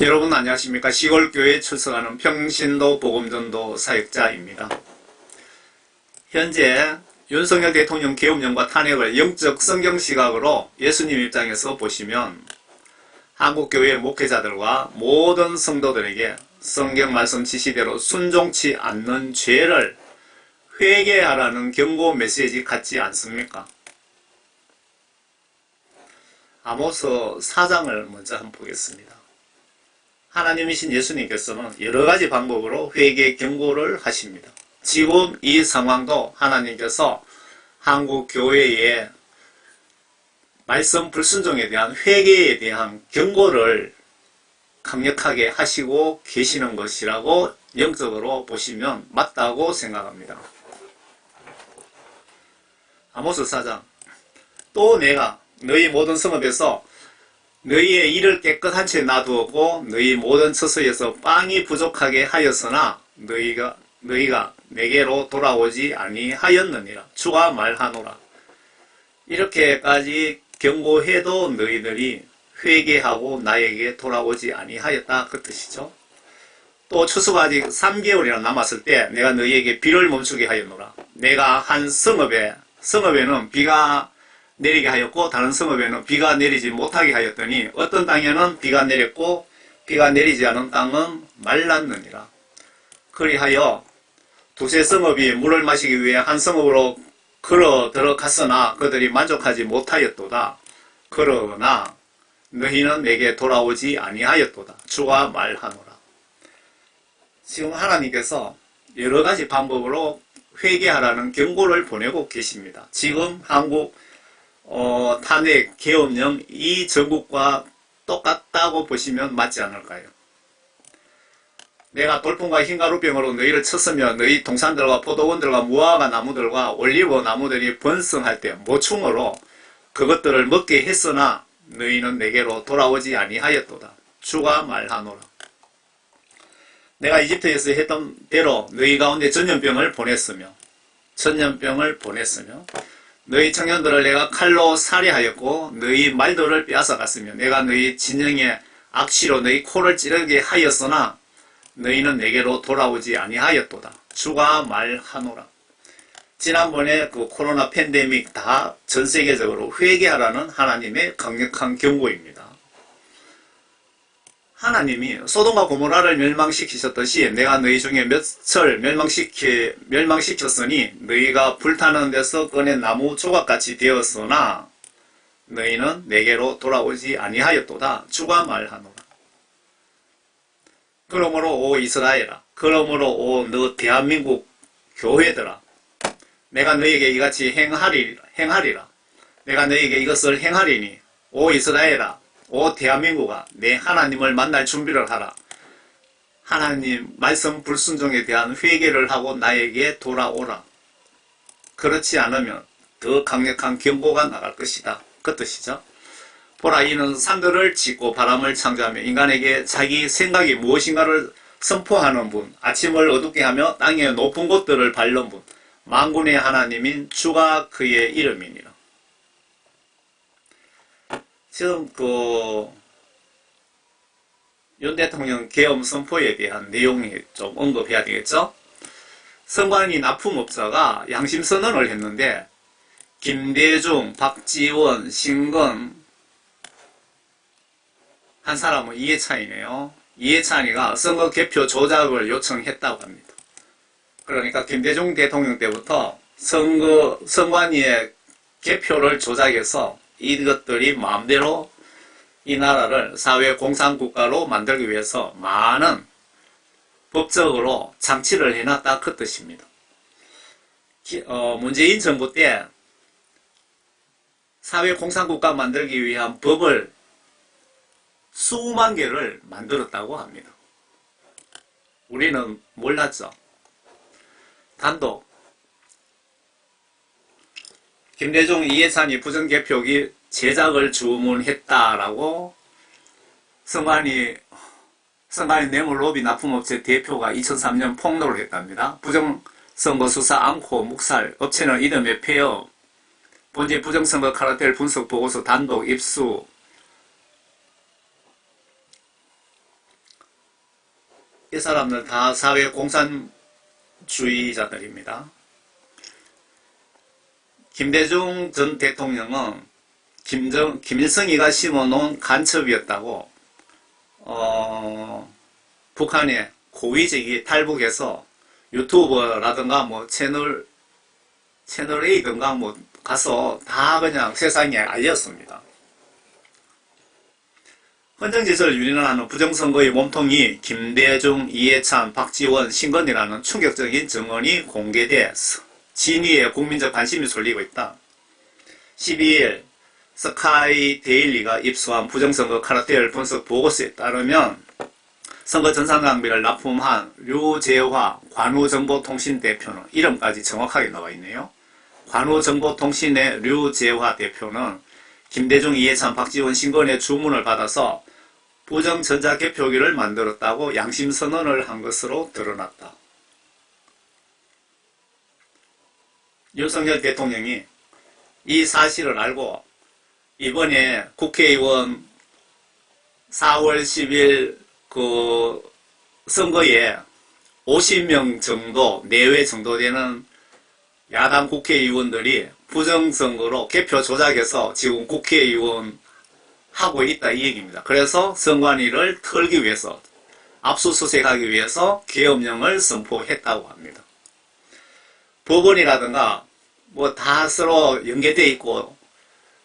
여러분 안녕하십니까. 시골교회에 출석하는 평신도 복음전도 사역자입니다. 현재 윤석열 대통령 계엄령과 탄핵을 영적 성경 시각으로 예수님 입장에서 보시면 한국교회 목회자들과 모든 성도들에게 성경 말씀 지시대로 순종치 않는 죄를 회개하라는 경고 메시지 같지 않습니까? 아모스 4장을 먼저 한번 보겠습니다. 하나님이신 예수님께서는 여러가지 방법으로 회개 경고를 하십니다. 지금 이 상황도 하나님께서 한국 교회의 말씀 불순종에 대한 회개에 대한 경고를 강력하게 하시고 계시는 것이라고 영적으로 보시면 맞다고 생각합니다. 아모스 4장. 또 내가 너희 모든 성읍에서 너희의 일을 깨끗한 채 놔두었고 너희 모든 처소에서 빵이 부족하게 하였으나 너희가 내게로 돌아오지 아니하였느니라. 주가 말하노라. 이렇게까지 경고해도 너희들이 회개하고 나에게 돌아오지 아니하였다, 그 뜻이죠. 또 추수가 아직 3개월이나 남았을 때 내가 너희에게 비를 멈추게 하였노라. 내가 한 성읍에는 비가 내리게 하였고 다른 성읍에는 비가 내리지 못하게 하였더니 어떤 땅에는 비가 내렸고 비가 내리지 않은 땅은 말랐느니라. 그리하여 두세 성읍이 물을 마시기 위해 한 성읍으로 걸어 들어갔으나 그들이 만족하지 못하였도다. 그러나 너희는 내게 돌아오지 아니하였도다. 주가 말하노라. 지금 하나님께서 여러가지 방법으로 회개하라는 경고를 보내고 계십니다. 지금 한국 탄핵, 계엄령 이 전국과 똑같다고 보시면 맞지 않을까요? 내가 돌풍과 흰가루병으로 너희를 쳤으며 너희 동산들과 포도원들과 무화과 나무들과 올리브 나무들이 번성할 때 모충으로 그것들을 먹게 했으나 너희는 내게로 돌아오지 아니하였도다. 주가 말하노라. 내가 이집트에서 했던 대로 너희 가운데 전염병을 보냈으며 너희 청년들을 내가 칼로 살해하였고 너희 말들을 빼앗아갔으며 내가 너희 진영의 악취로 너희 코를 찌르게 하였으나 너희는 내게로 돌아오지 아니하였도다. 주가 말하노라. 지난번에 그 코로나 팬데믹 다 전 세계적으로 회개하라는 하나님의 강력한 경고입니다. 하나님이 소돔과 고모라를 멸망시키셨듯이 내가 너희 중에 몇을 멸망시켰으니 너희가 불타는 데서 꺼낸 나무 조각같이 되었으나 너희는 내게로 돌아오지 아니하였도다. 주가 말하노라. 그러므로 오 이스라엘아, 그러므로 오 너 대한민국 교회들아, 내가 너희에게 이같이 행하리라. 내가 너희에게 이것을 행하리니 오 이스라엘아, 오 대한민국아, 내 하나님을 만날 준비를 하라. 하나님 말씀 불순종에 대한 회개를 하고 나에게 돌아오라. 그렇지 않으면 더 강력한 경고가 나갈 것이다, 그 뜻이죠. 보라, 이는 산들을 짓고 바람을 창조하며 인간에게 자기 생각이 무엇인가를 선포하는 분, 아침을 어둡게 하며 땅의 높은 곳들을 밟는 분, 만군의 하나님인 주가 그의 이름이니라. 지금 윤 대통령 계엄 선포에 대한 내용이 좀 언급해야 되겠죠. 선관위 납품업자가 양심선언을 했는데 김대중, 박지원, 신건 한 사람은 이해찬이네요. 이해찬이가 선거 개표 조작을 요청했다고 합니다. 그러니까 김대중 대통령 때부터 선관위의 개표를 조작해서 이것들이 마음대로 이 나라를 사회공산국가로 만들기 위해서 많은 법적으로 장치를 해놨다, 그 뜻입니다. 문재인 정부 때 사회공산국가 만들기 위한 법을 수만 개를 만들었다고 합니다. 우리는 몰랐죠. 단독 김대중, 이해찬이 부정개표기 제작을 주문했다라고 선관위 뇌물로비 납품업체 대표가 2003년 폭로를 했답니다. 부정선거 수사 않고 묵살, 업체는 이름에 폐업, 본지 부정선거 카르텔 분석 보고서 단독 입수, 이 사람들 다 사회 공산주의자들입니다. 김대중 전 대통령은 김일성이가 심어놓은 간첩이었다고 북한의 고위직이 탈북해서 유튜버라든가 뭐 채널 A든가 뭐 가서 다 그냥 세상에 알렸습니다. 헌정질서를 유린하는 부정선거의 몸통이 김대중, 이해찬, 박지원, 신건이라는 충격적인 증언이 공개돼 진위에 국민적 관심이 쏠리고 있다. 12일 스카이 데일리가 입수한 부정선거 카르텔 분석 보고서에 따르면 선거 전산장비를 납품한 류재화 관우정보통신 대표는 이름까지 정확하게 나와 있네요. 관우정보통신의 류재화 대표는 김대중, 이해찬, 박지원, 신건의 주문을 받아서 부정전자개표기를 만들었다고 양심선언을 한 것으로 드러났다. 윤석열 대통령이 이 사실을 알고 이번에 국회의원 4월 10일 그 선거에 50명 정도 내외 정도 되는 야당 국회의원들이 부정선거로 개표 조작해서 지금 국회의원 하고 있다 이 얘기입니다. 그래서 선관위를 털기 위해서 압수수색하기 위해서 계엄령을 선포했다고 합니다. 법원이라든가 뭐 다 서로 연계되어 있고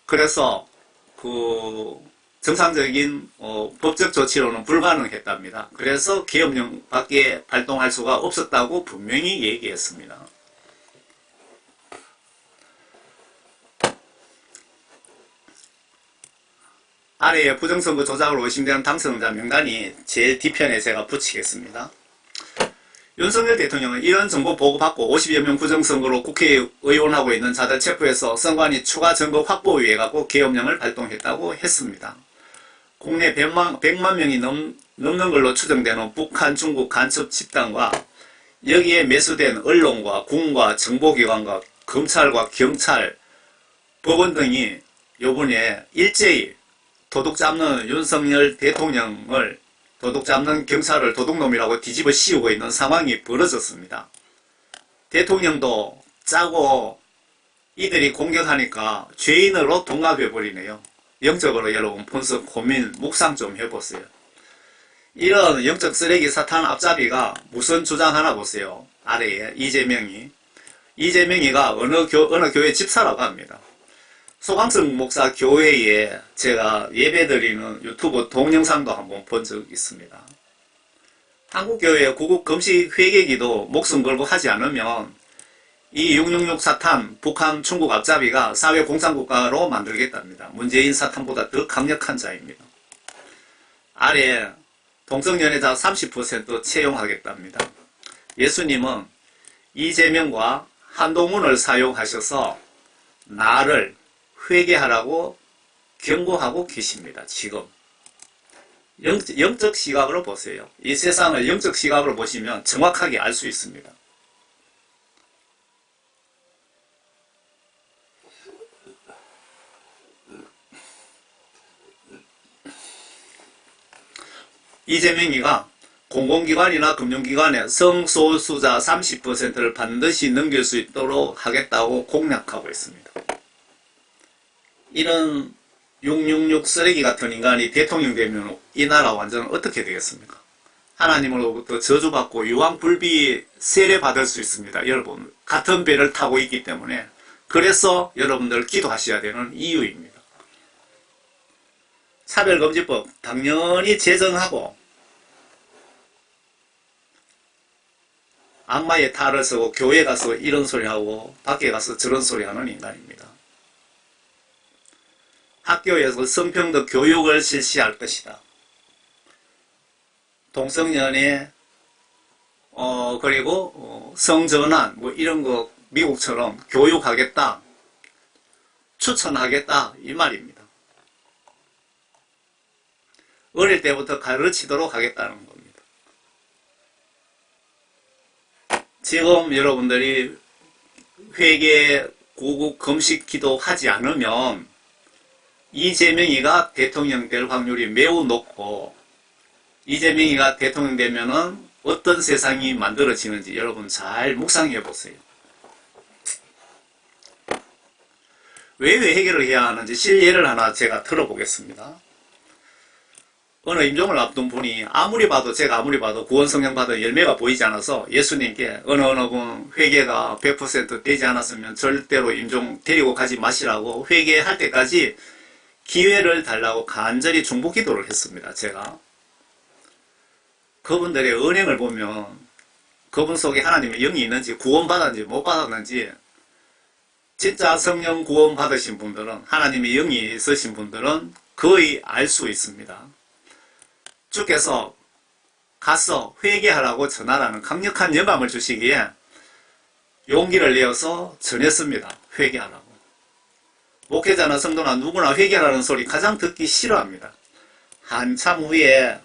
그래서 그 정상적인 법적 조치로는 불가능했답니다. 그래서 계엄령밖에 발동할 수가 없었다고 분명히 얘기했습니다. 아래에 부정선거 조작으로 의심되는 당선자 명단이 제일 뒤편에 제가 붙이겠습니다. 윤석열 대통령은 이런 정보 보고받고 50여 명 부정선거로 국회의원하고 있는 자들 체포해서 선관위 추가 증거 확보 위해 갖고 계엄령을 발동했다고 했습니다. 국내 100만 명이 넘는 걸로 추정되는 북한, 중국 간첩 집단과 여기에 매수된 언론과 군과 정보기관과 검찰과 경찰, 법원 등이 요번에 일제히 도둑 잡는 윤석열 대통령을 도둑 잡는 경찰을 도둑놈이라고 뒤집어 씌우고 있는 상황이 벌어졌습니다. 대통령도 짜고 이들이 공격하니까 죄인으로 동갑해버리네요. 영적으로 여러분 분석, 고민, 묵상 좀 해보세요. 이런 영적 쓰레기 사탄 앞잡이가 무슨 주장하나 보세요. 아래에 이재명이가 어느 교회 집사라고 합니다. 소강성 목사 교회에 제가 예배드리는 유튜브 동영상도 한번 본 적 있습니다. 한국교회 구국 금식 회개기도 목숨 걸고 하지 않으면 이 666 사탄 북한 중국 앞잡이가 사회공산국가로 만들겠답니다. 문재인 사탄보다 더 강력한 자입니다. 아래 동성연애자 30% 채용하겠답니다. 예수님은 이재명과 한동훈을 사용하셔서 나를 회개하라고 경고하고 계십니다. 지금 영적 시각으로 보세요. 이 세상을 영적 시각으로 보시면 정확하게 알 수 있습니다. 이재명이가 공공기관이나 금융기관에 성소수자 30%를 반드시 넘길 수 있도록 하겠다고 공약하고 있습니다. 이런 666 쓰레기 같은 인간이 대통령 되면 이 나라 완전 어떻게 되겠습니까? 하나님으로부터 저주받고 유황불비 세례받을 수 있습니다. 여러분 같은 배를 타고 있기 때문에 그래서 여러분들 기도하셔야 되는 이유입니다. 차별금지법 당연히 제정하고 악마의 탈을 쓰고 교회 가서 이런 소리하고 밖에 가서 저런 소리하는 인간입니다. 학교에서 성평등 교육을 실시할 것이다. 동성연애 그리고 성전환 뭐 이런 거 미국처럼 교육하겠다. 추천하겠다 이 말입니다. 어릴 때부터 가르치도록 하겠다는 겁니다. 지금 여러분들이 회개, 구국, 금식 기도 하지 않으면 이재명이가 대통령 될 확률이 매우 높고 이재명이가 대통령 되면은 어떤 세상이 만들어지는지 여러분 잘 묵상해 보세요. 왜 회개를 해야 하는지 실예를 하나 제가 들어보겠습니다. 어느 임종을 앞둔 분이 제가 아무리 봐도 구원성령 받은 열매가 보이지 않아서 예수님께 어느 분 회개가 100% 되지 않았으면 절대로 임종 데리고 가지 마시라고 회개할 때까지 기회를 달라고 간절히 중보 기도를 했습니다. 제가 그분들의 언행을 보면 그분 속에 하나님의 영이 있는지 구원받았는지 못 받았는지, 진짜 성령 구원 받으신 분들은, 하나님의 영이 있으신 분들은 거의 알 수 있습니다. 주께서 가서 회개하라고 전하라는 강력한 영감을 주시기에 용기를 내어서 전했습니다. 회개하라고. 목회자나 성도나 누구나 회개하라는 소리 가장 듣기 싫어합니다. 한참 후에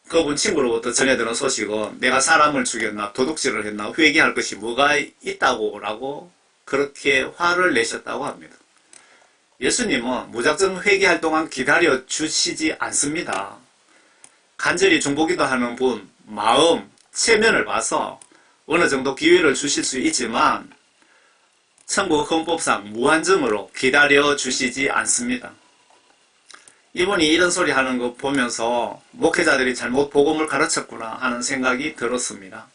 그분 친구로부터 전해들은 소식은 내가 사람을 죽였나 도둑질을 했나 회개할 것이 뭐가 있다고 라고 그렇게 화를 내셨다고 합니다. 예수님은 무작정 회개할 동안 기다려 주시지 않습니다. 간절히 중보기도 하는 분 마음, 체면을 봐서 어느 정도 기회를 주실 수 있지만 천국 헌법상 무한정으로 기다려 주시지 않습니다. 이분이 이런 소리 하는 거 보면서 목회자들이 잘못 복음을 가르쳤구나 하는 생각이 들었습니다.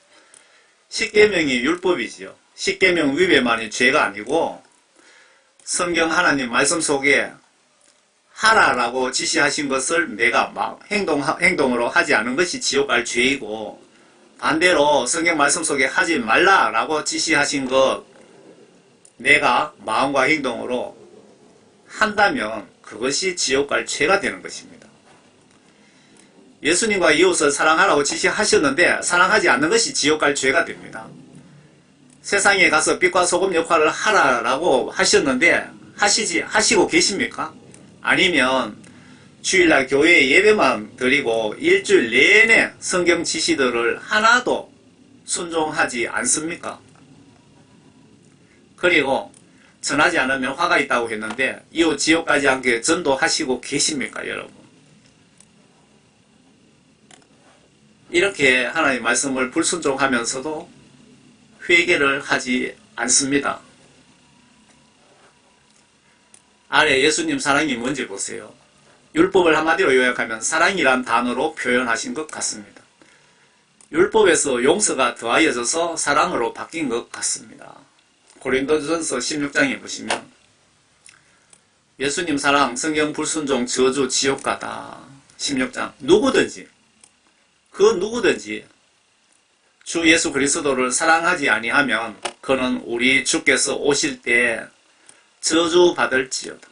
십계명이 율법이지요. 십계명 위배만이 죄가 아니고 성경 하나님 말씀 속에 하라라고 지시하신 것을 내가 막 행동으로 하지 않은 것이 지옥 갈 죄이고, 반대로 성경 말씀 속에 하지 말라라고 지시하신 것 내가 마음과 행동으로 한다면 그것이 지옥 갈 죄가 되는 것입니다. 예수님과 이웃을 사랑하라고 지시하셨는데 사랑하지 않는 것이 지옥 갈 죄가 됩니다. 세상에 가서 빛과 소금 역할을 하라라고 하셨는데 하시고 계십니까? 아니면 주일날 교회에 예배만 드리고 일주일 내내 성경 지시들을 하나도 순종하지 않습니까? 그리고 전하지 않으면 화가 있다고 했는데 이웃 지옥 가지 않게 전도하시고 계십니까, 여러분? 이렇게 하나님의 말씀을 불순종하면서도 회개를 하지 않습니다. 아래 예수님 사랑이 뭔지 보세요. 율법을 한마디로 요약하면 사랑이란 단어로 표현하신 것 같습니다. 율법에서 용서가 더하여져서 사랑으로 바뀐 것 같습니다. 고린도전서 16장에 보시면 예수님 사랑, 성경 불순종, 저주, 지옥가다. 16장. 누구든지 주 예수 그리스도를 사랑하지 아니하면 그는 우리 주께서 오실 때 저주받을지어다.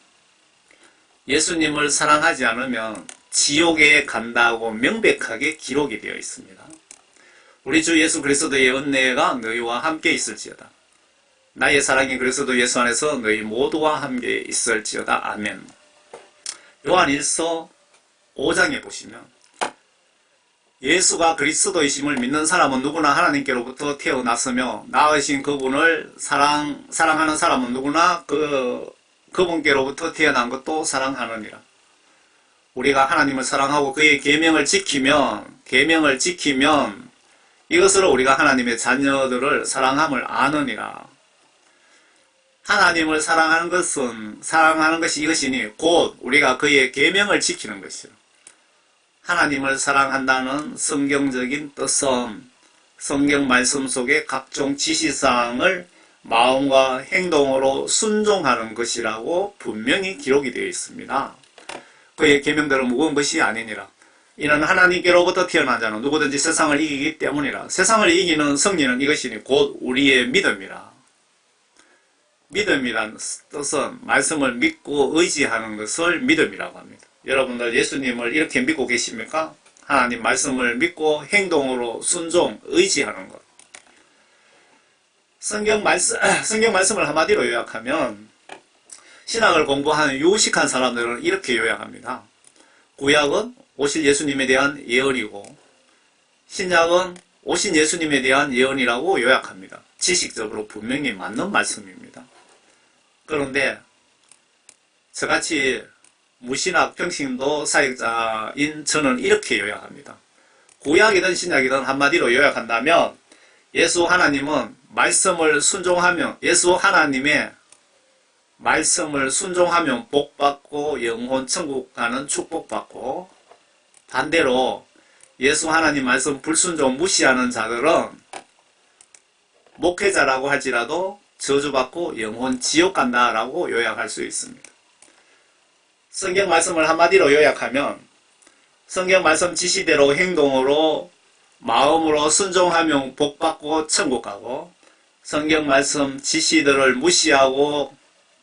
예수님을 사랑하지 않으면 지옥에 간다고 명백하게 기록이 되어 있습니다. 우리 주 예수 그리스도의 은혜가 너희와 함께 있을지어다. 나의 사랑이 그리스도 예수 안에서 너희 모두와 함께 있을지어다. 아멘. 요한일서 5장에 보시면 예수가 그리스도이심을 믿는 사람은 누구나 하나님께로부터 태어났으며 낳으신 그분을 사랑하는 사람은 누구나 그분께로부터 태어난 것도 사랑하느니라. 우리가 하나님을 사랑하고 그의 계명을 지키면 이것으로 우리가 하나님의 자녀들을 사랑함을 아느니라. 하나님을 사랑하는 것이 이것이니 곧 우리가 그의 계명을 지키는 것이라. 하나님을 사랑한다는 성경적인 뜻은 성경 말씀 속의 각종 지시사항을 마음과 행동으로 순종하는 것이라고 분명히 기록이 되어 있습니다. 그의 계명대로 무거운 것이 아니니라. 이는 하나님께로부터 태어난 자는 누구든지 세상을 이기기 때문이라. 세상을 이기는 승리는 이것이니 곧 우리의 믿음이라. 믿음이란 뜻은 말씀을 믿고 의지하는 것을 믿음이라고 합니다. 여러분들 예수님을 이렇게 믿고 계십니까? 하나님 말씀을 믿고 행동으로 순종, 의지하는 것. 성경 말씀을 한마디로 요약하면 신학을 공부하는 유식한 사람들은 이렇게 요약합니다. 구약은 오실 예수님에 대한 예언이고 신약은 오신 예수님에 대한 예언이라고 요약합니다. 지식적으로 분명히 맞는 말씀입니다. 그런데 저같이 무신학 평신도 사역자인 저는 이렇게 요약합니다. 구약이든 신약이든 한마디로 요약한다면 예수 하나님은 말씀을 순종하면 예수 하나님의 말씀을 순종하면 복받고 영혼 천국 가는 축복받고, 반대로 예수 하나님 말씀 불순종 무시하는 자들은 목회자라고 할지라도 저주받고 영혼 지옥 간다라고 요약할 수 있습니다. 성경 말씀을 한마디로 요약하면 성경 말씀 지시대로 행동으로 마음으로 순종하면 복받고 천국 가고, 성경 말씀 지시들을 무시하고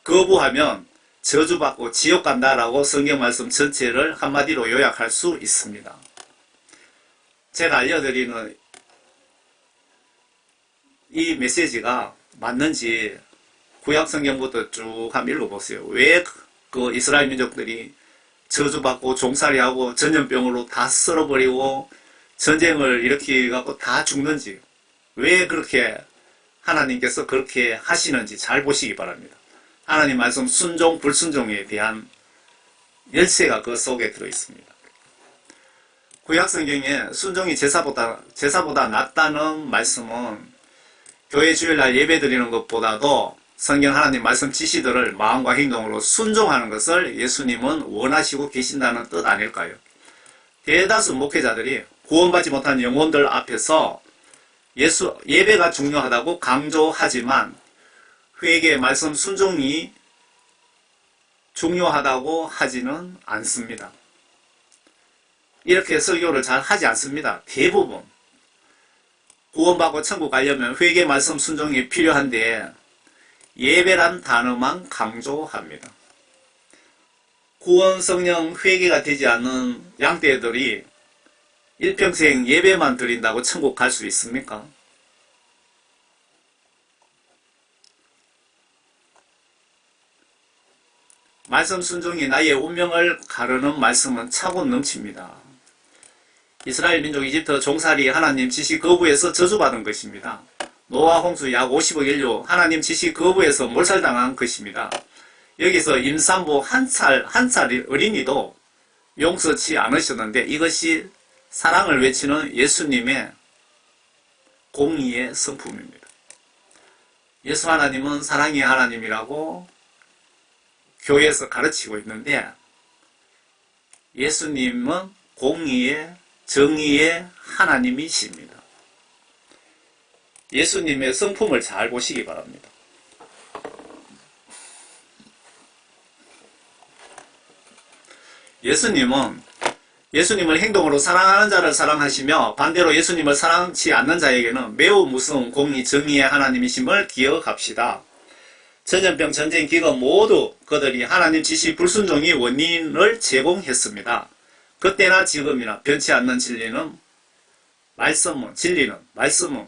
거부하면 저주받고 지옥 간다라고 성경 말씀 전체를 한마디로 요약할 수 있습니다. 제가 알려드리는 이 메시지가 맞는지 구약 성경부터 쭉 한번 읽어보세요. 왜 그 이스라엘 민족들이 저주받고 종살이하고 전염병으로 다 썰어버리고 전쟁을 일으키고 다 죽는지, 왜 그렇게 하나님께서 그렇게 하시는지 잘 보시기 바랍니다. 하나님 말씀 순종 불순종에 대한 열쇠가 그 속에 들어있습니다. 구약 성경에 순종이 제사보다 낫다는 말씀은 교회 주일날 예배 드리는 것보다도 성경 하나님 말씀 지시들을 마음과 행동으로 순종하는 것을 예수님은 원하시고 계신다는 뜻 아닐까요? 대다수 목회자들이 구원받지 못한 영혼들 앞에서 예배가 중요하다고 강조하지만 회개 말씀 순종이 중요하다고 하지는 않습니다. 이렇게 설교를 잘 하지 않습니다. 대부분 구원받고 천국 가려면 회개 말씀 순종이 필요한데 예배란 단어만 강조합니다. 구원 성령 회개가 되지 않는 양떼들이 일평생 예배만 드린다고 천국 갈 수 있습니까? 말씀 순종이 나의 운명을 가르는 말씀은 차고 넘칩니다. 이스라엘 민족 이집트 종살이 하나님 지시 거부해서 저주받은 것입니다. 노아 홍수 약 50억 인류 하나님 지시 거부해서 몰살당한 것입니다. 여기서 임산부 한 살 어린이도 용서치 않으셨는데 이것이 사랑을 외치는 예수님의 공의의 성품입니다. 예수 하나님은 사랑의 하나님이라고 교회에서 가르치고 있는데 예수님은 공의의 정의의 하나님이십니다. 예수님의 성품을 잘 보시기 바랍니다. 예수님을 행동으로 사랑하는 자를 사랑하시며 반대로 예수님을 사랑치 않는 자에게는 매우 무서운 공의 정의의 하나님이심을 기억합시다. 전염병, 전쟁, 기근 모두 그들이 하나님 지시 불순종이 원인을 제공했습니다. 그때나 지금이나 변치 않는 진리는 말씀은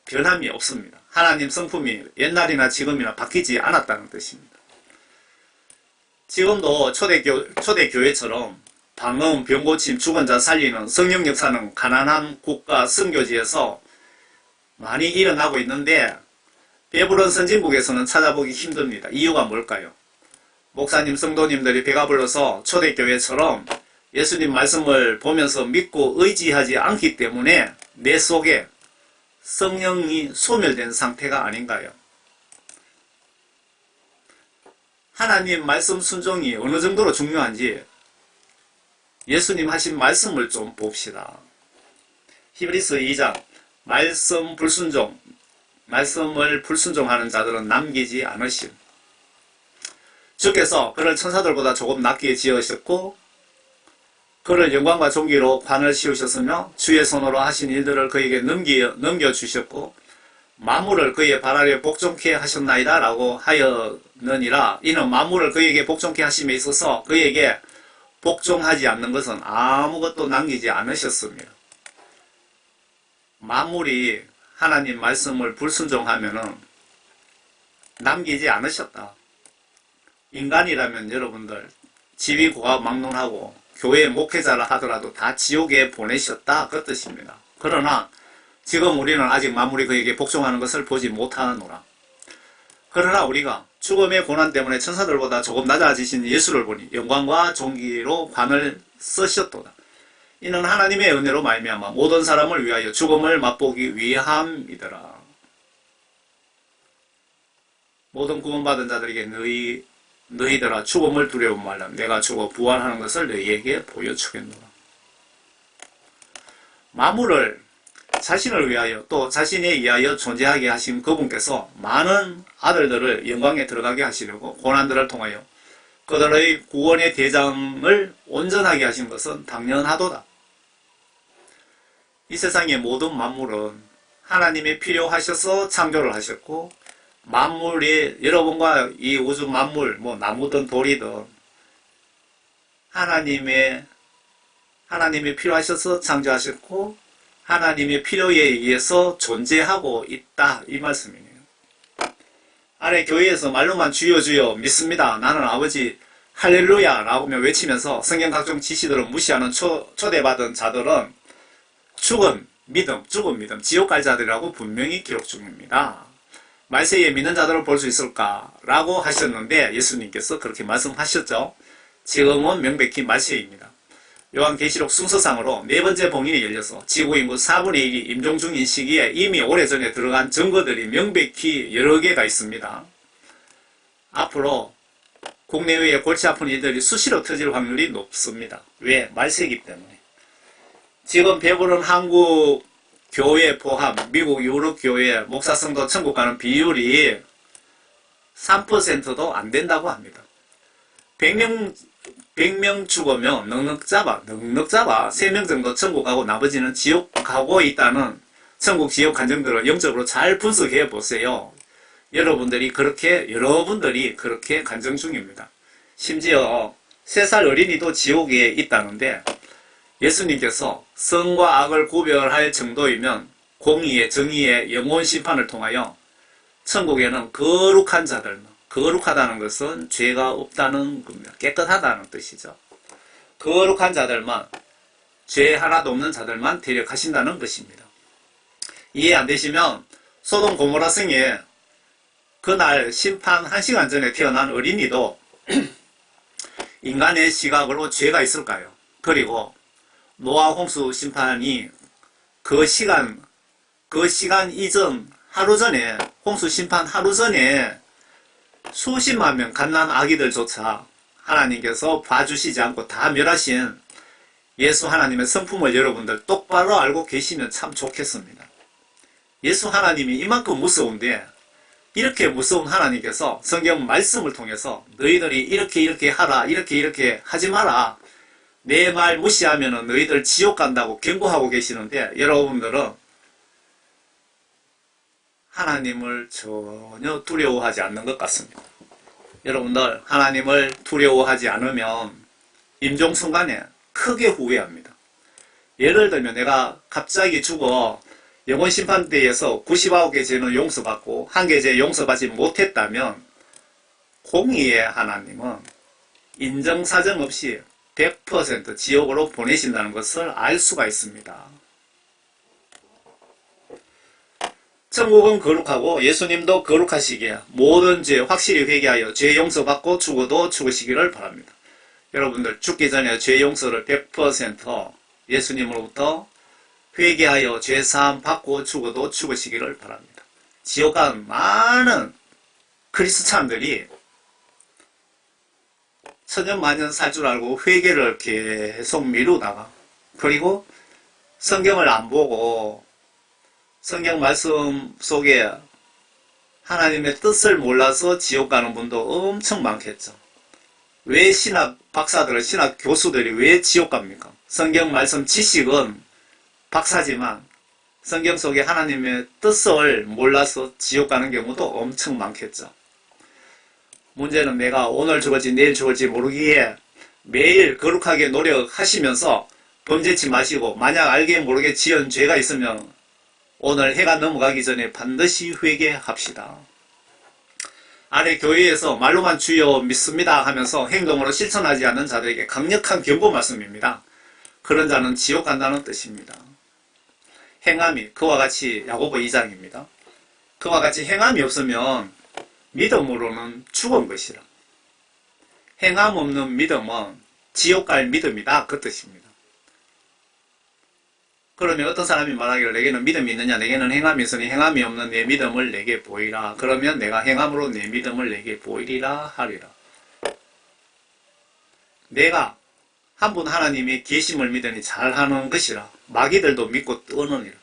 변함이 없습니다. 하나님 성품이 옛날이나 지금이나 바뀌지 않았다는 뜻입니다. 지금도 초대교회처럼 방언, 병고침, 죽은 자 살리는 성령 역사는 가난한 국가 선교지에서 많이 일어나고 있는데 배부른 선진국에서는 찾아보기 힘듭니다. 이유가 뭘까요? 목사님, 성도님들이 배가 불러서 초대교회처럼 예수님 말씀을 보면서 믿고 의지하지 않기 때문에 내 속에 성령이 소멸된 상태가 아닌가요? 하나님 말씀 순종이 어느 정도로 중요한지 예수님 하신 말씀을 좀 봅시다. 히브리서 2장 말씀을 불순종하는 자들은 남기지 않으심. 주께서 그를 천사들보다 조금 낮게 지으셨고 그를 영광과 존귀로 관을 씌우셨으며 주의 손으로 하신 일들을 그에게 넘겨주셨고 만물을 그의 발 아래 복종케 하셨나이다 라고 하였느니라. 이는 만물을 그에게 복종케 하심에 있어서 그에게 복종하지 않는 것은 아무것도 남기지 않으셨습니다. 만물이 하나님 말씀을 불순종하면은 남기지 않으셨다. 인간이라면 여러분들 지위고하 막론하고 교회 목회자라 하더라도 다 지옥에 보내셨다 그 뜻입니다. 그러나 지금 우리는 아직 만물이 그에게 복종하는 것을 보지 못하노라. 그러나 우리가 죽음의 고난 때문에 천사들보다 조금 낮아지신 예수를 보니 영광과 존귀로 관을 쓰셨도다. 이는 하나님의 은혜로 말미암아 모든 사람을 위하여 죽음을 맛보기 위함이더라. 모든 구원받은 자들에게 너희들아 죽음을 두려워 말라. 내가 죽어 부활하는 것을 너희에게 보여주겠노라. 만물을 자신을 위하여 또 자신에 의하여 존재하게 하신 그분께서 많은 아들들을 영광에 들어가게 하시려고 고난들을 통하여 그들의 구원의 대장을 온전하게 하신 것은 당연하도다. 이 세상의 모든 만물은 하나님이 필요하셔서 창조를 하셨고, 만물이 여러분과 이 우주 만물, 나무든 돌이든 하나님이 필요하셔서 창조하셨고 하나님의 필요에 의해서 존재하고 있다, 이 말씀이네요. 아래 교회에서 말로만 주여 주여 믿습니다, 나는 아버지 할렐루야 라고 외치면서 성경 각종 지시들을 무시하는 초대받은 자들은 죽은 믿음, 지옥 갈 자들이라고 분명히 기록 중입니다. 말세에 믿는 자들을 볼 수 있을까라고 하셨는데 예수님께서 그렇게 말씀하셨죠. 지금은 명백히 말세입니다. 요한계시록 순서상으로 네 번째 봉인이 열려서 지구인구 4분의 1이 임종 중인 시기에 이미 오래전에 들어간 증거들이 명백히 여러 개가 있습니다. 앞으로 국내외에 골치 아픈 일들이 수시로 터질 확률이 높습니다. 왜? 말세이기 때문에. 지금 배부른 한국 교회 포함 미국 유럽 교회 목사성도 천국 가는 비율이 3%도 안 된다고 합니다. 100명 죽으면 넉넉 잡아 3명 정도 천국 가고 나머지는 지옥 가고 있다는 천국 지옥 간증들을 영적으로 잘 분석해 보세요. 여러분들이 그렇게 간증 중입니다. 심지어 3살 어린이도 지옥에 있다는데 예수님께서 선과 악을 구별할 정도이면 공의의 정의의 영원 심판을 통하여 천국에는 거룩한 자들만, 거룩하다는 것은 죄가 없다는 겁니다. 깨끗하다는 뜻이죠. 거룩한 자들만, 죄 하나도 없는 자들만 데려가신다는 것입니다. 이해 안 되시면 소돔 고모라 성에 그날 심판 1시간 전에 태어난 어린이도 인간의 시각으로 죄가 있을까요? 그리고 노아 홍수 심판이 그 시간 이전 하루 전에, 홍수 심판 하루 전에 수십만 명 갓난 아기들조차 하나님께서 봐주시지 않고 다 멸하신 예수 하나님의 성품을 여러분들 똑바로 알고 계시면 참 좋겠습니다. 예수 하나님이 이만큼 무서운데 이렇게 무서운 하나님께서 성경 말씀을 통해서 너희들이 이렇게 하라, 이렇게 하지 마라, 내 말 무시하면 너희들 지옥 간다고 경고하고 계시는데 여러분들은 하나님을 전혀 두려워하지 않는 것 같습니다. 여러분들 하나님을 두려워하지 않으면 임종순간에 크게 후회합니다. 예를 들면 내가 갑자기 죽어 영원심판대에서 99개 죄는 용서받고 1개 죄 용서받지 못했다면 공의의 하나님은 인정사정 없이 100% 지옥으로 보내신다는 것을 알 수가 있습니다. 천국은 거룩하고 예수님도 거룩하시기에 모든 죄 확실히 회개하여 죄 용서받고 죽어도 죽으시기를 바랍니다. 여러분들 죽기 전에 죄 용서를 100% 예수님으로부터 회개하여 죄사함 받고 죽어도 죽으시기를 바랍니다. 지옥 간 많은 크리스찬들이 천년만년 살 줄 알고 회개를 계속 미루다가 그리고 성경을 안 보고 성경 말씀 속에 하나님의 뜻을 몰라서 지옥 가는 분도 엄청 많겠죠. 왜 신학 박사들, 신학 교수들이 왜 지옥 갑니까? 성경 말씀 지식은 박사지만 성경 속에 하나님의 뜻을 몰라서 지옥 가는 경우도 엄청 많겠죠. 문제는 내가 오늘 죽을지 내일 죽을지 모르기에 매일 거룩하게 노력하시면서 범죄치 마시고 만약 알게 모르게 지은 죄가 있으면 오늘 해가 넘어가기 전에 반드시 회개합시다. 아래 교회에서 말로만 주여 믿습니다 하면서 행동으로 실천하지 않는 자들에게 강력한 경고 말씀입니다. 그런 자는 지옥 간다는 뜻입니다. 행함이 그와 같이 야고보 2장입니다. 그와 같이 행함이 없으면 믿음으로는 죽은 것이라. 행함 없는 믿음은 지옥 갈 믿음이다, 그 뜻입니다. 그러면 어떤 사람이 말하기를 내게는 믿음이 있느냐, 내게는 행함이 있으니 행함이 없는 내 믿음을 내게 보이라. 그러면 내가 행함으로 내 믿음을 내게 보이리라 하리라. 내가 한 분 하나님의 계심을 믿으니 잘하는 것이라. 마귀들도 믿고 떠느니라.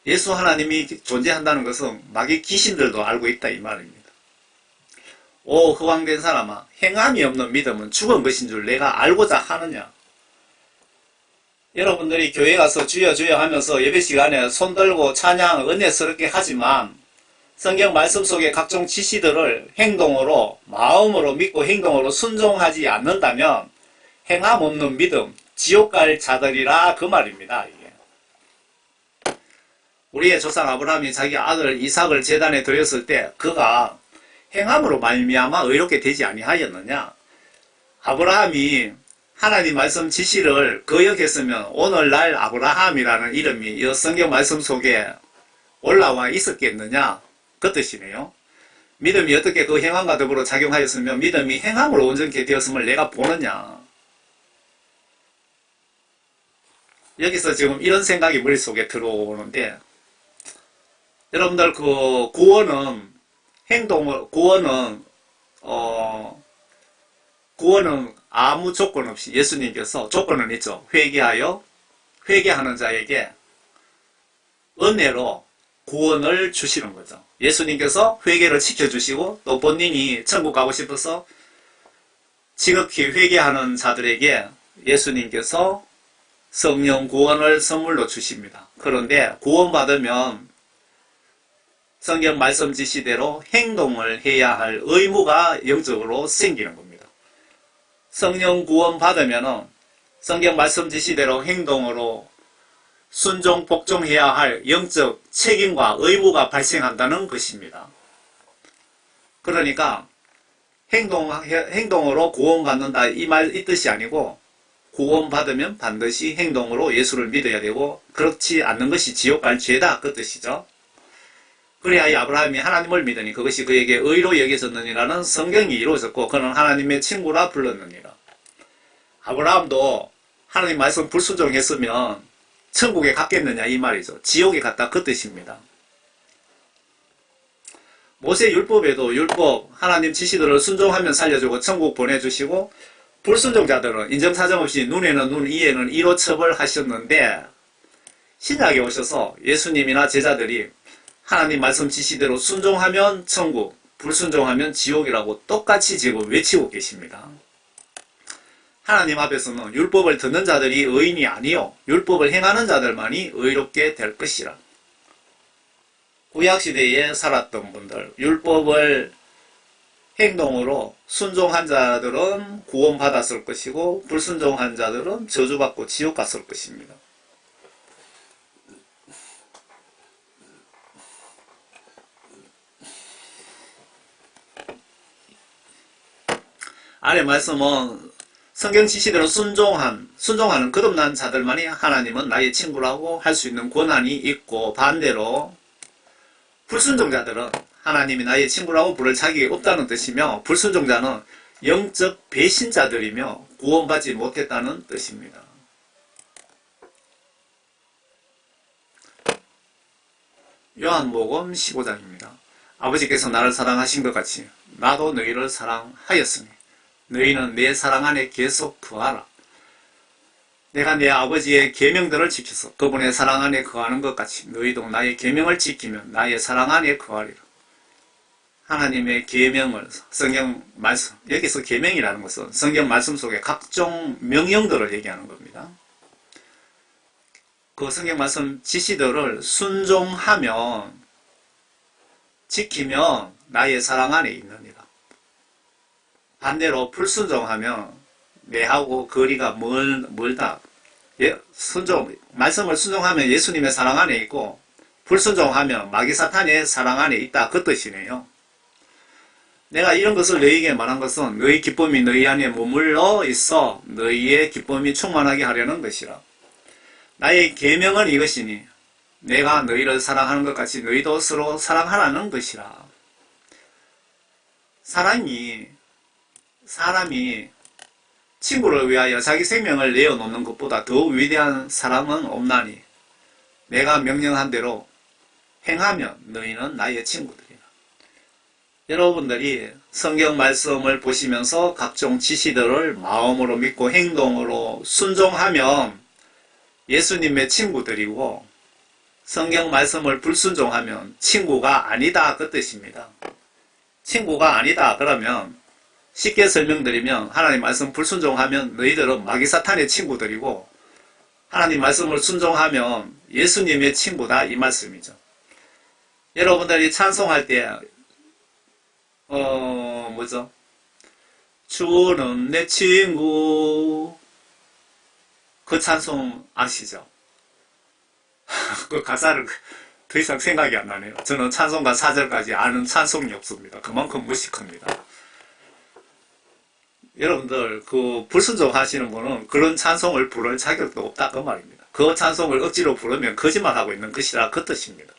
예수 하나님이 존재한다는 것은 마귀 귀신들도 알고 있다 이 말입니다. 오 허황된 사람아, 행함이 없는 믿음은 죽은 것인 줄 내가 알고자 하느냐. 여러분들이 교회 가서 주여 주여 하면서 예배 시간에 손 들고 찬양 은혜스럽게 하지만 성경 말씀 속의 각종 지시들을 행동으로, 마음으로 믿고 행동으로 순종하지 않는다면 행함 없는 믿음, 지옥 갈 자들이라 그 말입니다. 이게. 우리의 조상 아브라함이 자기 아들 이삭을 제단에 드렸을 때 그가 행함으로 말미암아 의롭게 되지 아니하였느냐. 아브라함이 하나님 말씀 지시를 거역했으면 오늘날 아브라함이라는 이름이 이 성경 말씀 속에 올라와 있었겠느냐 그 뜻이네요. 믿음이 어떻게 그 행함과 더불어 작용하였으며 믿음이 행함으로 온전케 되었음을 내가 보느냐. 여기서 지금 이런 생각이 머릿속에 들어오는데, 여러분들 그 구원은 구원은 아무 조건 없이 예수님께서, 조건은 있죠. 회개하는 자에게 은혜로 구원을 주시는 거죠. 예수님께서 회개를 시켜주시고 또 본인이 천국 가고 싶어서 지극히 회개하는 자들에게 예수님께서 성령 구원을 선물로 주십니다. 그런데 구원받으면 성경 말씀 지시대로 행동을 해야 할 의무가 영적으로 생기는 겁니다. 성령 구원 받으면 성경 말씀 지시대로 행동으로 순종 복종해야 할 영적 책임과 의무가 발생한다는 것입니다. 그러니까 행동으로 구원받는다 이 뜻이 아니고, 구원받으면 반드시 행동으로 예수를 믿어야 되고 그렇지 않는 것이 지옥 갈 죄다 그 뜻이죠. 그래야 이 아브라함이 하나님을 믿으니 그것이 그에게 의로 여겨졌느니라는 성경이 이루어졌고 그는 하나님의 친구라 불렀느니라. 아브라함도 하나님 말씀 불순종했으면 천국에 갔겠느냐 이 말이죠. 지옥에 갔다 그 뜻입니다. 모세 율법에도 율법 하나님 지시들을 순종하면 살려주고 천국 보내주시고, 불순종자들은 인정사정 없이 눈에는 눈, 이에는 이로 처벌하셨는데, 신약에 오셔서 예수님이나 제자들이 하나님 말씀 지시대로 순종하면 천국, 불순종하면 지옥이라고 똑같이 지금 외치고 계십니다. 하나님 앞에서는 율법을 듣는 자들이 의인이 아니요 율법을 행하는 자들만이 의롭게 될 것이라. 구약시대에 살았던 분들, 율법을 행동으로 순종한 자들은 구원받았을 것이고 불순종한 자들은 저주받고 지옥 갔을 것입니다. 아래 말씀은 성경 지시대로 순종하는 거듭난 자들만이 하나님은 나의 친구라고 할 수 있는 권한이 있고, 반대로 불순종자들은 하나님이 나의 친구라고 부를 자격이 없다는 뜻이며, 불순종자는 영적 배신자들이며 구원받지 못했다는 뜻입니다. 요한복음 15장입니다. 아버지께서 나를 사랑하신 것 같이 나도 너희를 사랑하였으니 너희는 내 사랑 안에 계속 거하라. 내가 내 아버지의 계명들을 지켜서 그분의 사랑 안에 거하는 것 같이 너희도 나의 계명을 지키면 나의 사랑 안에 거하리라. 하나님의 계명을, 성경 말씀, 여기서 계명이라는 것은 성경 말씀 속에 각종 명령들을 얘기하는 겁니다. 그 성경 말씀 지시들을 순종하면, 지키면 나의 사랑 안에 있느니라. 반대로 불순종하면 내하고 거리가 멀다. 말씀을 순종하면 예수님의 사랑 안에 있고, 불순종하면 마귀 사탄의 사랑 안에 있다 그 뜻이네요. 내가 이런 것을 너희에게 말한 것은 너희 기쁨이 너희 안에 머물러 있어 너희의 기쁨이 충만하게 하려는 것이라. 나의 계명은 이것이니 내가 너희를 사랑하는 것 같이 너희도 서로 사랑하라는 것이라. 사람이 친구를 위하여 자기 생명을 내어놓는 것보다 더 위대한 사랑은 없나니 내가 명령한 대로 행하면 너희는 나의 친구들이라. 여러분들이 성경 말씀을 보시면서 각종 지시들을 마음으로 믿고 행동으로 순종하면 예수님의 친구들이고, 성경 말씀을 불순종하면 친구가 아니다 그 뜻입니다. 친구가 아니다 그러면 쉽게 설명드리면, 하나님 말씀 불순종하면 너희들은 마귀사탄의 친구들이고, 하나님 말씀을 순종하면 예수님의 친구다 이 말씀이죠. 여러분들이 찬송할 때 뭐죠? 주는 내 친구, 그 찬송 아시죠? 그 가사를 더 이상 생각이 안 나네요. 저는 찬송가 4절까지 아는 찬송이 없습니다. 그만큼 무식합니다. 여러분들 그 불순종 하시는 분은 그런 찬송을 부를 자격도 없다 그 말입니다. 그 찬송을 억지로 부르면 거짓말하고 있는 것이라 그 뜻입니다.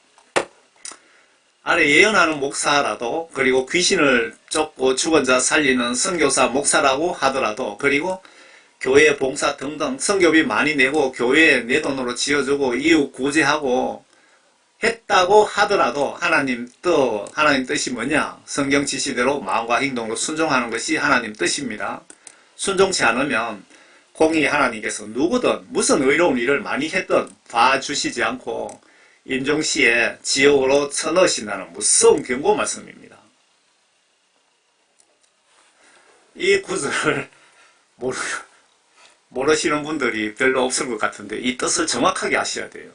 아래 예언하는 목사라도, 그리고 귀신을 쫓고 죽은 자 살리는 선교사 목사라고 하더라도, 그리고 교회 봉사 등등 선교비 많이 내고 교회에 내 돈으로 지어주고 이웃 구제하고 했다고 하더라도 하나님 뜻이 뭐냐? 성경 지시대로 마음과 행동으로 순종하는 것이 하나님 뜻입니다. 순종치 않으면 공의 하나님께서 누구든 무슨 의로운 일을 많이 했든 봐주시지 않고 임종시에 지옥으로 쳐넣으신다는 무서운 경고 말씀입니다. 이 구절을 모르시는 분들이 별로 없을 것 같은데 이 뜻을 정확하게 아셔야 돼요.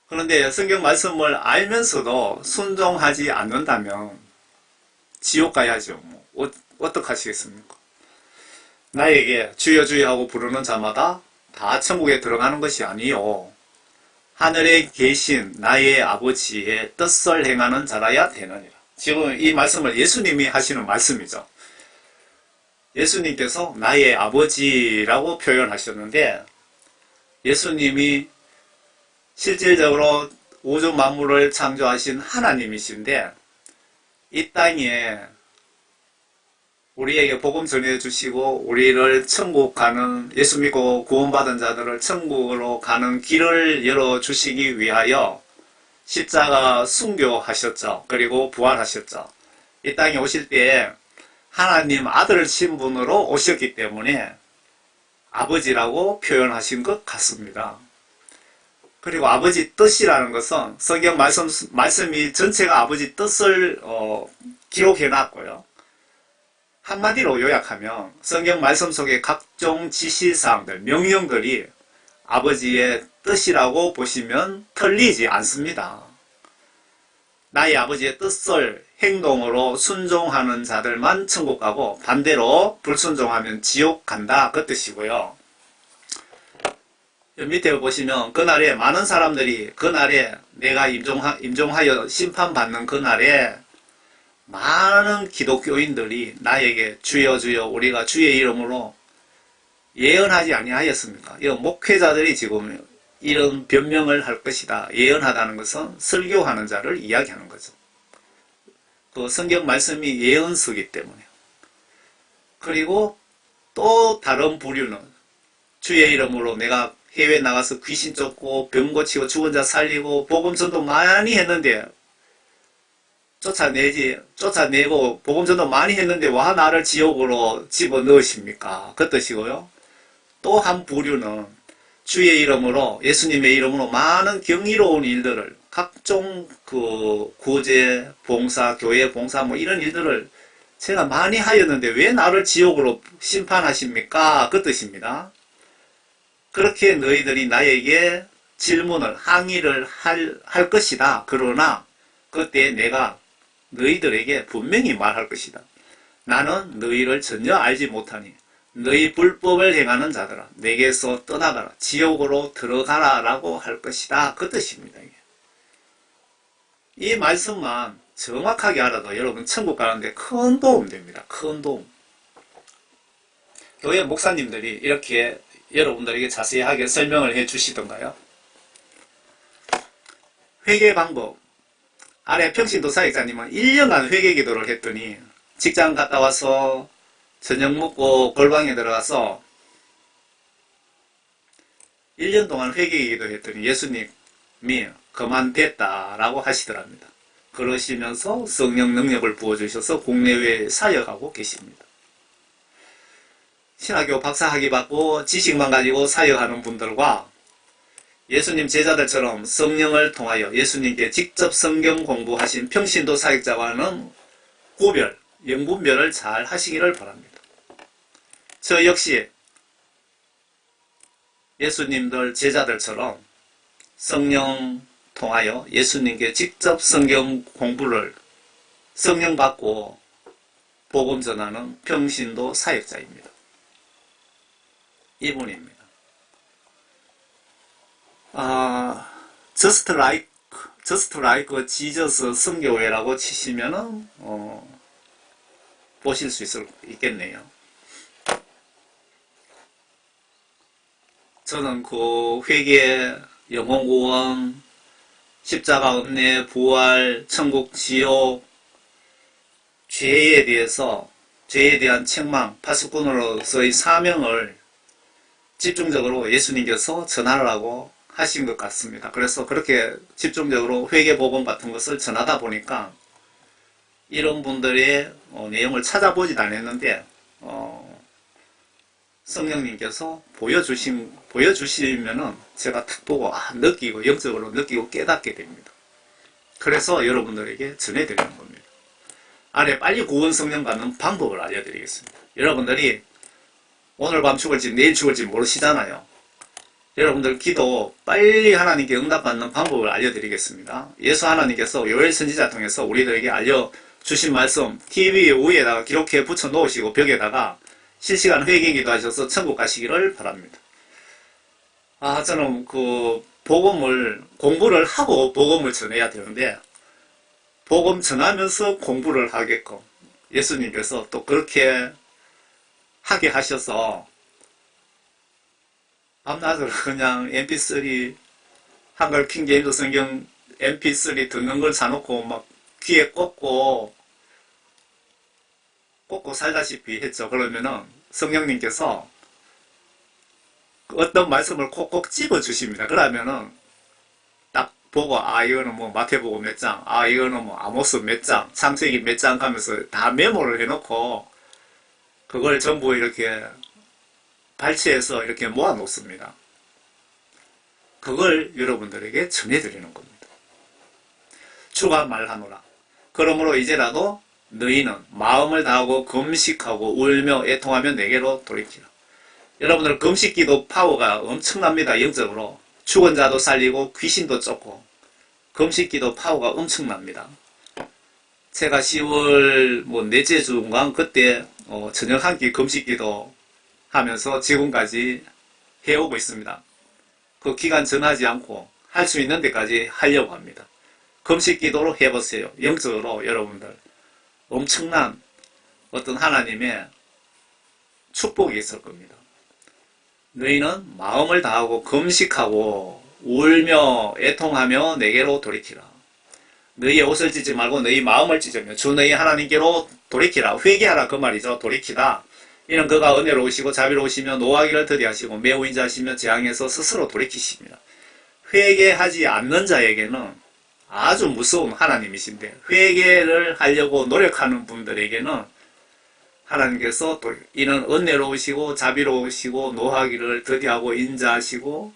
그런데 성경 말씀을 알면서도 순종하지 않는다면 지옥 가야죠. 어떡하시겠습니까? 나에게 주여 주여 하고 부르는 자마다 다 천국에 들어가는 것이 아니요, 하늘에 계신 나의 아버지의 뜻을 행하는 자라야 되느니라. 지금 이 말씀을 예수님이 하시는 말씀이죠. 예수님께서 나의 아버지라고 표현하셨는데, 예수님이 실질적으로 우주 만물을 창조하신 하나님이신데, 이 땅에 우리에게 복음 전해주시고 우리를 천국 가는, 예수 믿고 구원받은 자들을 천국으로 가는 길을 열어주시기 위하여 십자가 순교하셨죠. 그리고 부활하셨죠. 이 땅에 오실 때 하나님 아들 신분으로 오셨기 때문에 아버지라고 표현하신 것 같습니다. 그리고 아버지 뜻이라는 것은 성경 말씀이 전체가 아버지 뜻을 기록해 놨고요. 한마디로 요약하면 성경 말씀 속의 각종 지시사항들, 명령들이 아버지의 뜻이라고 보시면 틀리지 않습니다. 나의 아버지의 뜻을 행동으로 순종하는 자들만 천국 가고 반대로 불순종하면 지옥 간다 그 뜻이고요. 밑에 보시면 그날에 많은 사람들이, 그날에 내가 임종하여 심판받는 그날에 많은 기독교인들이 나에게 주여 주여 우리가 주의 이름으로 예언하지 아니하였습니까? 이 목회자들이 지금 이런 변명을 할 것이다. 예언하다는 것은 설교하는 자를 이야기하는 거죠. 그 성경 말씀이 예언서이기 때문에. 그리고 또 다른 부류는 주의 이름으로 내가 해외 나가서 귀신 쫓고 병 고치고 죽은 자 살리고 복음 전도 많이 했는데, 쫓아내고 복음 전도 많이 했는데 와 나를 지옥으로 집어넣으십니까? 그 뜻이고요. 또 한 부류는 주의 이름으로, 예수님의 이름으로 많은 경이로운 일들을, 각종 그 구제, 봉사, 교회 봉사 뭐 이런 일들을 제가 많이 하였는데 왜 나를 지옥으로 심판하십니까? 그 뜻입니다. 그렇게 너희들이 나에게 질문을, 항의를 할 것이다. 그러나 그때 내가 너희들에게 분명히 말할 것이다. 나는 너희를 전혀 알지 못하니 너희 불법을 행하는 자들아 내게서 떠나가라, 지옥으로 들어가라 라고 할 것이다. 그 뜻입니다. 이 말씀만 정확하게 알아도 여러분 천국 가는데 큰 도움 됩니다. 큰 도움. 교회 목사님들이 이렇게 여러분들에게 자세하게 설명을 해 주시던가요? 회개 방법. 아래 평신도 사역자님은 1년간 회개 기도를 했더니 직장 갔다 와서 저녁 먹고 골방에 들어가서 1년 동안 회개기도 했더니 예수님이 그만 됐다라고 하시더랍니다. 그러시면서 성령 능력을 부어주셔서 국내외에 사역하고 계십니다. 신학교 박사학위 받고 지식만 가지고 사역하는 분들과 예수님 제자들처럼 성령을 통하여 예수님께 직접 성경 공부하신 평신도 사역자와는 구별, 영분별을 잘 하시기를 바랍니다. 저 역시 예수님들 제자들처럼 성령 통하여 예수님께 직접 성경 공부를 성령 받고 복음 전하는 평신도 사역자입니다. 이분입니다. Just like Jesus 선교회라고 치시면은 보실 수 있겠네요. 저는 그 회개, 영혼구원, 십자가 은혜, 부활, 천국, 지옥, 죄에 대한 책망, 파수꾼으로서의 사명을 집중적으로 예수님께서 전하라고 하신 것 같습니다. 그래서 그렇게 집중적으로 회개 복음 같은 것을 전하다 보니까 이런 분들의 내용을 찾아보지도 않았는데 성령님께서 보여주시면은 제가 탁 보고 느끼고 영적으로 느끼고 깨닫게 됩니다. 그래서 여러분들에게 전해드리는 겁니다. 아래 빨리 구원 성령 받는 방법을 알려드리겠습니다. 여러분들이 오늘 밤 죽을지 내일 죽을지 모르시잖아요. 여러분들 기도 빨리 하나님께 응답받는 방법을 알려드리겠습니다. 예수 하나님께서 요엘 선지자 통해서 우리들에게 알려주신 말씀 TV 위에다가 기록해 붙여 놓으시고 벽에다가 실시간 회개기도 하셔서 천국 가시기를 바랍니다. 저는 그 복음을 공부를 하고 복음을 전해야 되는데 복음 전하면서 공부를 하게끔 예수님께서 또 그렇게 하게 하셔서 밤낮으로 그냥 mp3 한글 킹제임스 성경 mp3 듣는 걸 사놓고 막 귀에 꽂고 살다시피 했죠. 그러면은 성령님께서 어떤 말씀을 콕콕 집어 주십니다. 그러면은 딱 보고 이거는 뭐 마태복음 몇 장, 이거는 뭐 아모스 몇 장, 창세기 몇 장 하면서 다 메모를 해놓고 그걸 전부 이렇게 발췌해서 이렇게 모아 놓습니다. 그걸 여러분들에게 전해드리는 겁니다. 주가 말하노라. 그러므로 이제라도 너희는 마음을 다하고 금식하고 울며 애통하며 내게로 돌이키라. 여러분들 금식기도 파워가 엄청납니다. 영적으로 죽은 자도 살리고 귀신도 쫓고 금식기도 파워가 엄청납니다. 제가 10월 넷째 주인가 그때 저녁 한 끼 금식기도 하면서 지금까지 해오고 있습니다. 그 기간 정하지 않고 할 수 있는 데까지 하려고 합니다. 금식기도로 해보세요. 영적으로 여러분들 엄청난 어떤 하나님의 축복이 있을 겁니다. 너희는 마음을 다하고 금식하고 울며 애통하며 내게로 돌이키라. 너희의 옷을 찢지 말고 너희 마음을 찢으며 주 너희 하나님께로 돌이키라. 회개하라 그 말이죠. 돌이키다. 이는 그가 은혜로우시고 자비로우시며 노하기를 더디하시고 매우 인자하시며 재앙에서 스스로 돌이키십니다. 회개하지 않는 자에게는 아주 무서운 하나님이신데 회개를 하려고 노력하는 분들에게는 하나님께서 또 이는 은혜로우시고 자비로우시고 노하기를 더디하고 인자하신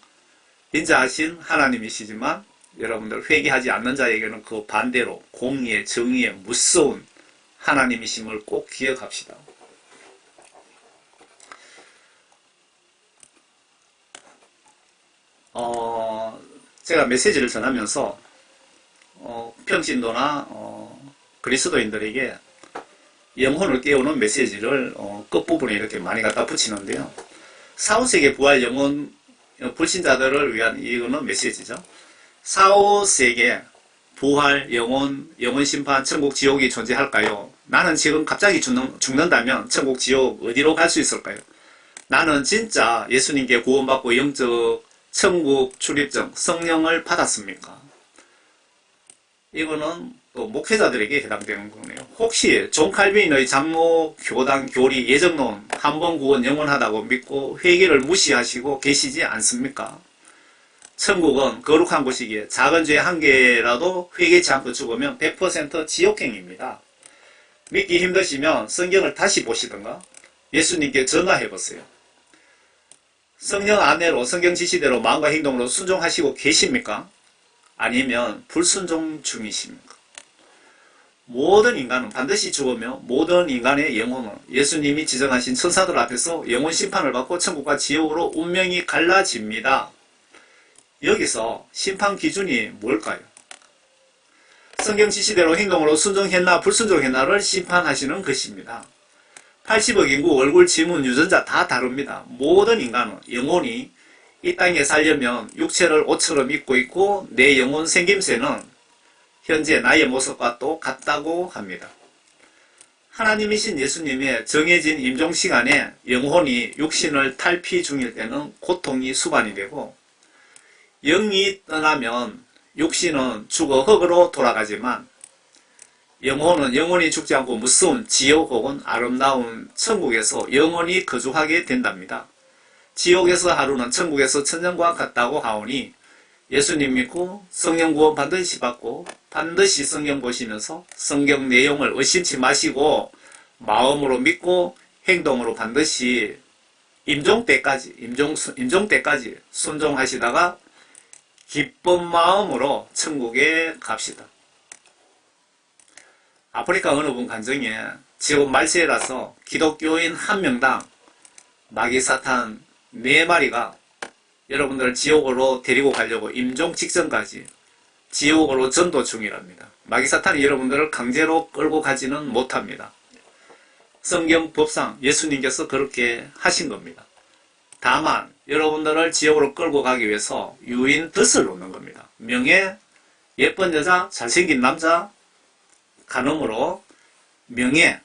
하나님이시지만 여러분들 회개하지 않는 자에게는 그 반대로 공의의 정의의 무서운 하나님이심을 꼭 기억합시다. 제가 메시지를 전하면서 평신도나 그리스도인들에게 영혼을 깨우는 메시지를 끝부분에 이렇게 많이 갖다 붙이는데요. 사후세계 부활 영혼 불신자들을 위한 이거는 메시지죠. 사후세계 부활 영혼 심판 천국 지옥이 존재할까요? 나는 지금 갑자기 죽는다면 천국 지옥 어디로 갈 수 있을까요? 나는 진짜 예수님께 구원받고 영적 천국 출입증 성령을 받았습니까? 이거는 또 목회자들에게 해당되는 거네요. 혹시 존 칼빈의 장로 교단 교리 예정론 한 번 구원 영원하다고 믿고 회개를 무시하시고 계시지 않습니까? 천국은 거룩한 곳이기에 작은 죄 한 개라도 회개치 않고 죽으면 100% 지옥행입니다. 믿기 힘드시면 성경을 다시 보시든가 예수님께 전화해 보세요. 성령 안내로 성경 지시대로 마음과 행동으로 순종하시고 계십니까? 아니면 불순종 중이십니까? 모든 인간은 반드시 죽으며 모든 인간의 영혼은 예수님이 지정하신 천사들 앞에서 영혼 심판을 받고 천국과 지옥으로 운명이 갈라집니다. 여기서 심판 기준이 뭘까요? 성경 지시대로 행동으로 순종했나 불순종했나를 심판하시는 것입니다. 80억 인구 얼굴 지문 유전자 다 다릅니다. 모든 인간은 영혼이 이 땅에 살려면 육체를 옷처럼 입고 있고 내 영혼 생김새는 현재 나의 모습과 똑같다고 합니다. 하나님이신 예수님의 정해진 임종시간에 영혼이 육신을 탈피 중일 때는 고통이 수반이 되고 영이 떠나면 육신은 죽어 흙으로 돌아가지만 영혼은 영원히 죽지 않고 무서운 지옥 혹은 아름다운 천국에서 영원히 거주하게 된답니다. 지옥에서 하루는 천국에서 천년과 같다고 하오니 예수님 믿고 성령 구원 반드시 받고 반드시 성경 보시면서 성경 내용을 의심치 마시고 마음으로 믿고 행동으로 반드시 임종 때까지 순종하시다가 기쁜 마음으로 천국에 갑시다. 아프리카 어느 분 간증에 지금 말세라서 기독교인 한 명당 마귀사탄 4마리가 여러분들을 지옥으로 데리고 가려고 임종 직전까지 지옥으로 전도 중이랍니다. 마귀사탄이 여러분들을 강제로 끌고 가지는 못합니다. 성경 법상 예수님께서 그렇게 하신 겁니다. 다만 여러분들을 지옥으로 끌고 가기 위해서 유인 덫을 놓는 겁니다. 명예, 예쁜 여자, 잘생긴 남자, 간음으로 명예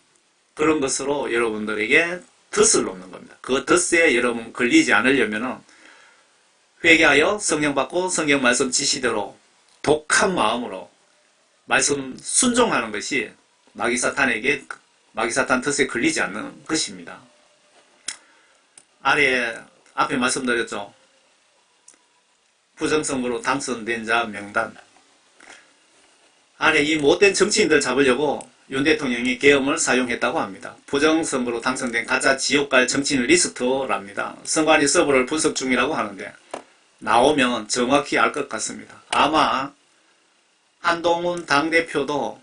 그런 것으로 여러분들에게 덫을 놓는 겁니다. 그 덫에 여러분 걸리지 않으려면 회개하여 성령 받고 성경 말씀 지시대로 독한 마음으로 말씀 순종하는 것이 마귀사탄 덫에 걸리지 않는 것입니다. 앞에 말씀드렸죠. 부정선거로 당선된 자 명단. 이 못된 정치인들 잡으려고 윤 대통령이 계엄을 사용했다고 합니다. 부정선거로 당선된 가짜 지옥갈 정치인 리스트랍니다. 선관위 서버를 분석 중이라고 하는데 나오면 정확히 알 것 같습니다. 아마 한동훈 당대표도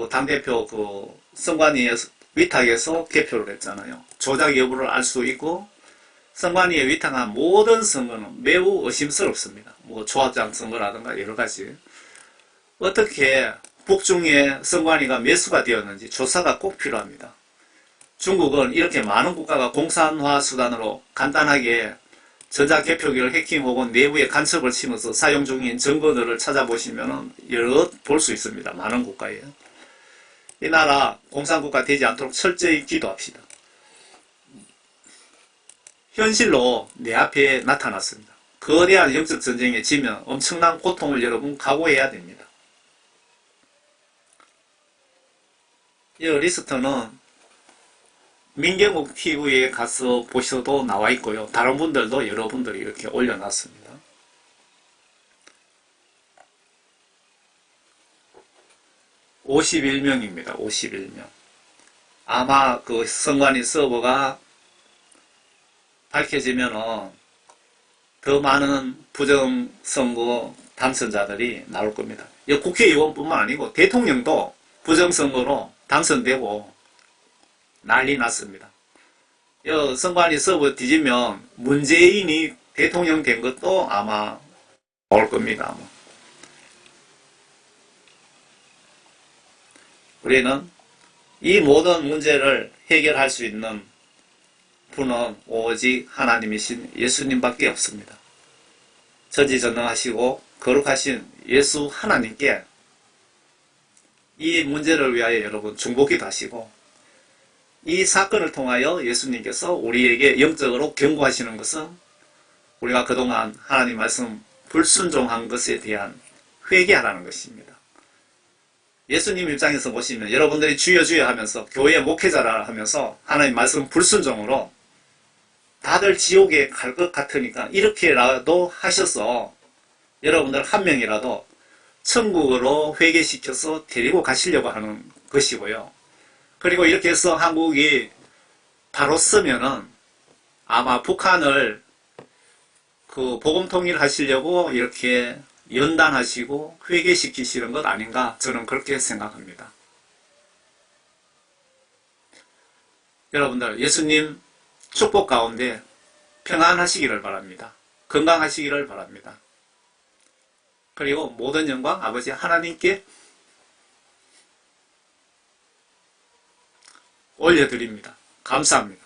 당대표 선관위 위탁에서 개표를 했잖아요. 조작 여부를 알 수 있고 선관위에 위탁한 모든 선거는 매우 의심스럽습니다. 조합장 선거라든가 여러 가지. 어떻게 북중의 선관위가 매수가 되었는지 조사가 꼭 필요합니다. 중국은 이렇게 많은 국가가 공산화 수단으로 간단하게 전자개표기를 해킹 혹은 내부에 간첩을 치면서 사용 중인 증거들을 찾아보시면 여러 볼 수 있습니다. 많은 국가에. 이 나라 공산국가 되지 않도록 철저히 기도합시다. 현실로 내 앞에 나타났습니다. 거대한 영적 전쟁에 지면 엄청난 고통을 여러분 각오해야 됩니다. 이 리스트는 민경욱 TV에 가서 보셔도 나와 있고요. 다른 분들도 여러분들이 이렇게 올려놨습니다. (51명입니다) 51명. 아마 그 선관위 서버가 밝혀지면은 더 많은 부정선거 당선자들이 나올 겁니다. 이 국회의원뿐만 아니고 대통령도 부정선거로 당선되고 난리 났습니다. 이 선관위 서버 뒤지면 문재인이 대통령 된 것도 아마 나올 겁니다. 우리는 이 모든 문제를 해결할 수 있는 분은 오직 하나님이신 예수님밖에 없습니다. 전지전능하시고 거룩하신 예수 하나님께 이 문제를 위하여 여러분 중보기도 하시고 이 사건을 통하여 예수님께서 우리에게 영적으로 경고하시는 것은 우리가 그동안 하나님 말씀 불순종한 것에 대한 회개하라는 것입니다. 예수님 입장에서 보시면 여러분들이 주여 주여 하면서 교회 목회자라 하면서 하나님 말씀 불순종으로 다들 지옥에 갈 것 같으니까 이렇게라도 하셔서 여러분들 한 명이라도 천국으로 회개시켜서 데리고 가시려고 하는 것이고요. 그리고 이렇게 해서 한국이 바로 서면은 아마 북한을 그 복음 통일하시려고 이렇게 연단하시고 회개시키시는 것 아닌가 저는 그렇게 생각합니다. 여러분들 예수님 축복 가운데 평안하시기를 바랍니다. 건강하시기를 바랍니다. 그리고 모든 영광 아버지 하나님께 올려드립니다. 감사합니다.